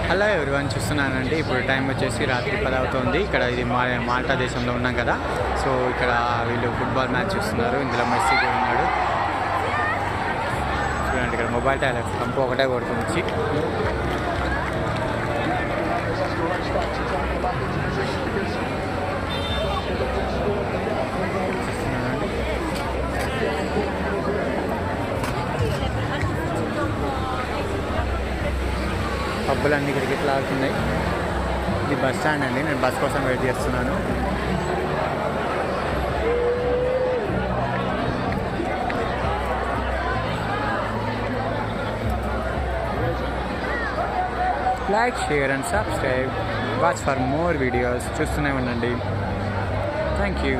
Hello everyone, చూస్తున్నానండి. ఇప్పుడు time వచ్చేసి రాత్రి 10 అవుతుంది. ఇక్కడ ఇది మాల్టా దేశంలో ఉన్నాం కదా. సో ఇక్కడ వీళ్ళు ఫుట్బాల్ మ్యాచ్ చూస్తున్నారు. ఇందులో మెస్సీ కూడా ఉన్నాడు. చూడండి, ఇక్కడ మొబైల్ టైలర్ కంపు ఒకటే కొడుతుంది. పబ్బులన్నీ క్రికెట్లు ఆడుతున్నాయి. ఇది బస్ స్టాండ్ అండి. నేను బస్ కోసం వెయిట్ చేస్తున్నాను. Like, share and subscribe. Watch for more videos. చూస్తూనే ఉండండి. Thank you.